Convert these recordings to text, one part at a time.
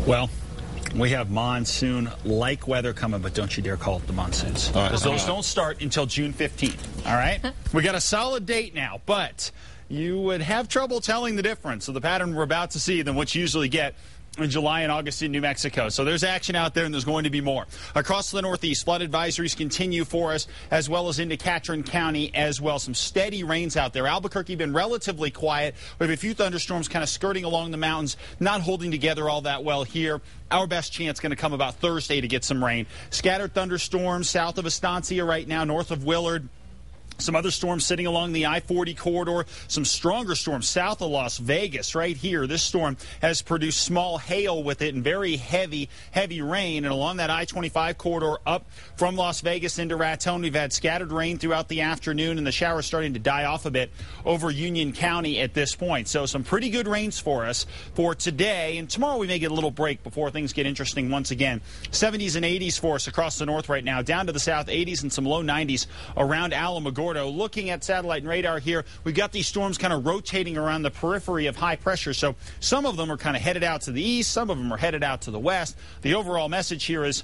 Well, we have monsoon-like weather coming, but don't you dare call it the monsoons. Because those don't start until June 15th, all right? We got a solid date now, but you would have trouble telling the difference of the pattern we're about to see than what you usually get in July and August in New Mexico. So there's action out there, and there's going to be more. Across the Northeast, flood advisories continue for us, as well as into Catron County as well. Some steady rains out there. Albuquerque been relatively quiet. We have a few thunderstorms kind of skirting along the mountains, not holding together all that well here. Our best chance going to come about Thursday to get some rain. Scattered thunderstorms south of Estancia right now, north of Willard. Some other storms sitting along the I-40 corridor. Some stronger storms south of Las Vegas right here. This storm has produced small hail with it and very heavy rain. And along that I-25 corridor up from Las Vegas into Raton, we've had scattered rain throughout the afternoon, and the showers starting to die off a bit over Union County at this point. So some pretty good rains for us for today. And tomorrow we may get a little break before things get interesting once again. 70s and 80s for us across the north right now. Down to the south, 80s and some low 90s around Alamogordo. Looking at satellite and radar here, we've got these storms kind of rotating around the periphery of high pressure. So some of them are kind of headed out to the east, some of them are headed out to the west. The overall message here is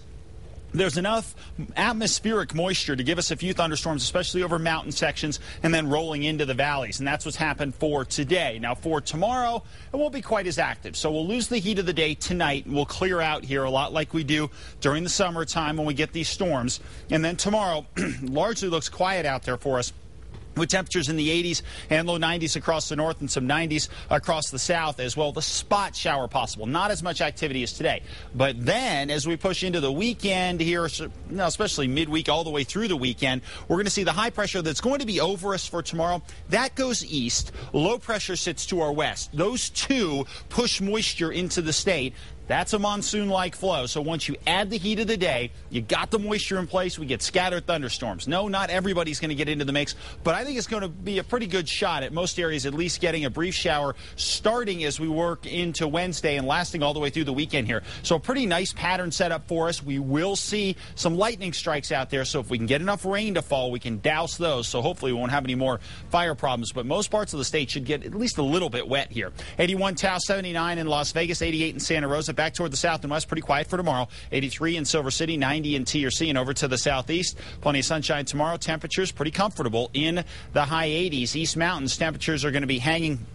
there's enough atmospheric moisture to give us a few thunderstorms, especially over mountain sections, and then rolling into the valleys. And that's what's happened for today. Now, for tomorrow, it won't be quite as active. So we'll lose the heat of the day tonight, and we'll clear out here a lot like we do during the summertime when we get these storms. And then tomorrow largely looks quiet out there for us, with temperatures in the 80s and low 90s across the north and some 90s across the south as well. The spot shower possible. Not as much activity as today. But then as we push into the weekend here, especially midweek all the way through the weekend, we're going to see the high pressure that's going to be over us for tomorrow. That goes east. Low pressure sits to our west. Those two push moisture into the state. That's a monsoon-like flow. So once you add the heat of the day, you got the moisture in place, we get scattered thunderstorms. No, not everybody's going to get into the mix, but I think it's going to be a pretty good shot at most areas at least getting a brief shower starting as we work into Wednesday and lasting all the way through the weekend here. So a pretty nice pattern set up for us. We will see some lightning strikes out there, so if we can get enough rain to fall, we can douse those. So hopefully we won't have any more fire problems, but most parts of the state should get at least a little bit wet here. 81 Taos, 79 in Las Vegas, 88 in Santa Rosa. Back toward the south and west, pretty quiet for tomorrow. 83 in Silver City, 90 in TRC, and over to the southeast. Plenty of sunshine tomorrow. Temperatures pretty comfortable in the high 80s. East Mountains temperatures are going to be hanging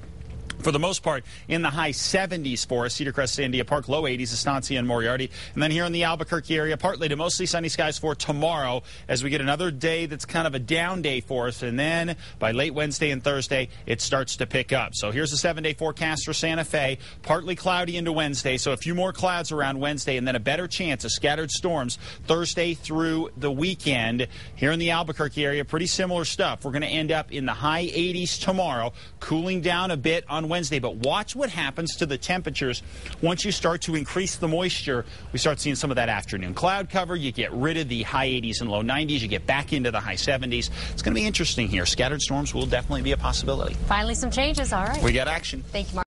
for the most part in the high 70s for us. Cedar Crest, Sandia Park, low 80s, Estancia and Moriarty. And then here in the Albuquerque area, partly to mostly sunny skies for tomorrow as we get another day that's kind of a down day for us. And then by late Wednesday and Thursday, it starts to pick up. So here's the 7-day forecast for Santa Fe. Partly cloudy into Wednesday, so a few more clouds around Wednesday, and then a better chance of scattered storms Thursday through the weekend. Here in the Albuquerque area, pretty similar stuff. We're going to end up in the high 80s tomorrow, cooling down a bit on Wednesday, but watch what happens to the temperatures once you start to increase the moisture. We start seeing some of that afternoon cloud cover. You get rid of the high 80s and low 90s. You get back into the high 70s. It's going to be interesting here. Scattered storms will definitely be a possibility. Finally, some changes. All right. We got action. Thank you, Mark.